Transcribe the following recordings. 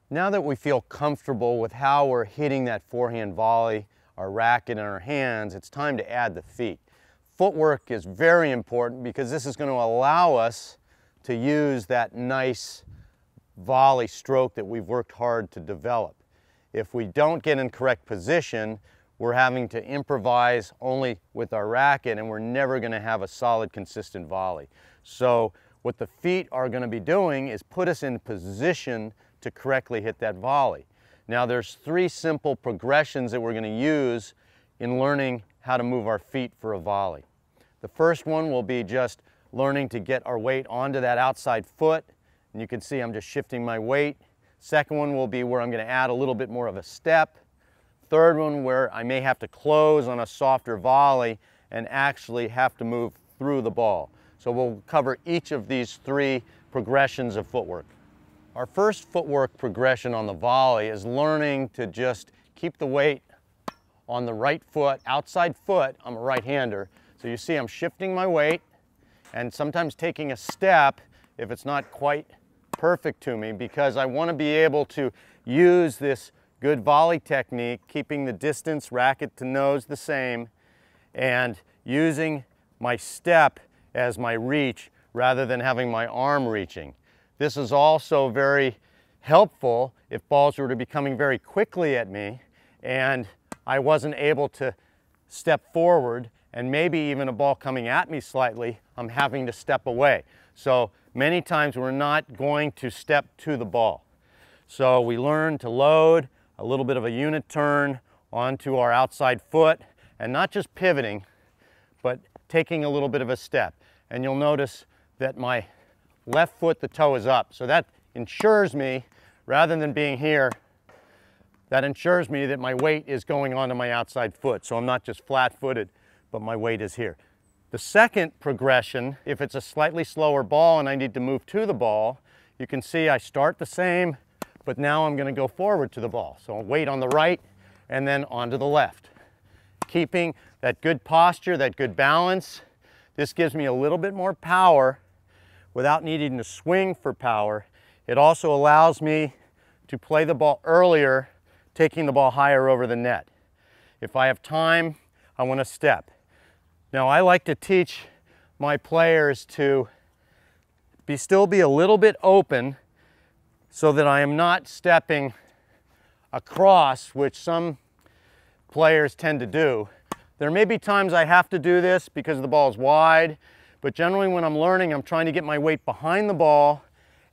Now that we feel comfortable with how we're hitting that forehand volley, our racket and our hands, it's time to add the feet. Footwork is very important because this is going to allow us to use that nice volley stroke that we've worked hard to develop. If we don't get in correct position, we're having to improvise only with our racket and we're never going to have a solid, consistent volley. So what the feet are going to be doing is put us in position to correctly hit that volley. Now there's three simple progressions that we're going to use in learning how to move our feet for a volley. The first one will be just learning to get our weight onto that outside foot, and you can see I'm just shifting my weight. Second one will be where I'm going to add a little bit more of a step. Third one where I may have to close on a softer volley and actually have to move through the ball. So we'll cover each of these three progressions of footwork. Our first footwork progression on the volley is learning to just keep the weight on the right foot, outside foot. I'm a right-hander, so you see I'm shifting my weight and sometimes taking a step if it's not quite perfect to me, because I want to be able to use this good volley technique, keeping the distance racket to nose the same and using my step as my reach rather than having my arm reaching. This is also very helpful if balls were to be coming very quickly at me and I wasn't able to step forward, and maybe even a ball coming at me slightly, I'm having to step away. So many times we're not going to step to the ball. So we learn to load a little bit of a unit turn onto our outside foot and not just pivoting, but taking a little bit of a step. And you'll notice that my left foot, the toe is up. So that ensures me, rather than being here, that ensures me that my weight is going onto my outside foot. So I'm not just flat-footed, but my weight is here. The second progression, if it's a slightly slower ball and I need to move to the ball, you can see I start the same, but now I'm going to go forward to the ball. So weight on the right and then onto the left. Keeping that good posture, that good balance. This gives me a little bit more power without needing to swing for power. It also allows me to play the ball earlier, taking the ball higher over the net. If I have time, I want to step. Now I like to teach my players to still be a little bit open so that I am not stepping across, which some players tend to do. There may be times I have to do this because the ball is wide, but generally when I'm learning, I'm trying to get my weight behind the ball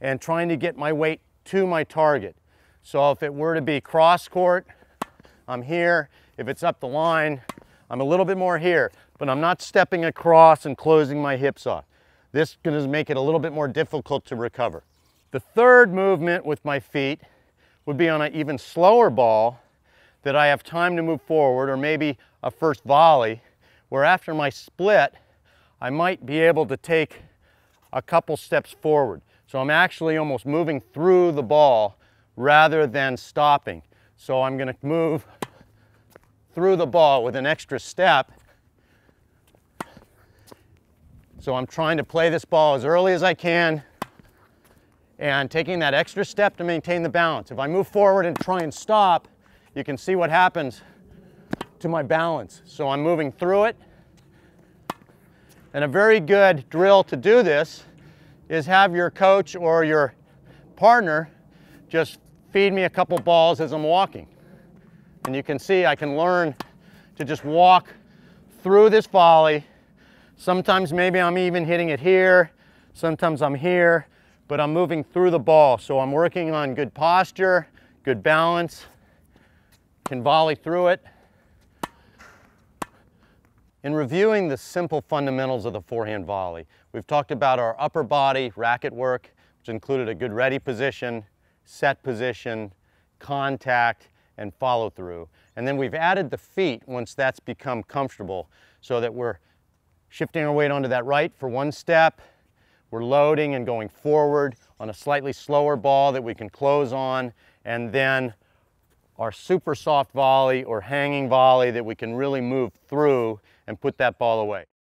and trying to get my weight to my target. So if it were to be cross court, I'm here. If it's up the line, I'm a little bit more here, but I'm not stepping across and closing my hips off. This is going to make it a little bit more difficult to recover. The third movement with my feet would be on an even slower ball that I have time to move forward, or maybe a first volley, where after my split, I might be able to take a couple steps forward. So I'm actually almost moving through the ball rather than stopping. So I'm going to move through the ball with an extra step. So I'm trying to play this ball as early as I can and taking that extra step to maintain the balance. If I move forward and try and stop, you can see what happens to my balance. So I'm moving through it. And a very good drill to do this is have your coach or your partner just feed me a couple balls as I'm walking. And you can see I can learn to just walk through this volley. Sometimes maybe I'm even hitting it here, sometimes I'm here, but I'm moving through the ball. So I'm working on good posture, good balance, can volley through it. In reviewing the simple fundamentals of the forehand volley, we've talked about our upper body racket work, which included a good ready position, set position, contact, and follow through. And then we've added the feet once that's become comfortable, so that we're shifting our weight onto that right for one step, we're loading and going forward on a slightly slower ball that we can close on, and then our super soft volley or hanging volley that we can really move through and put that ball away.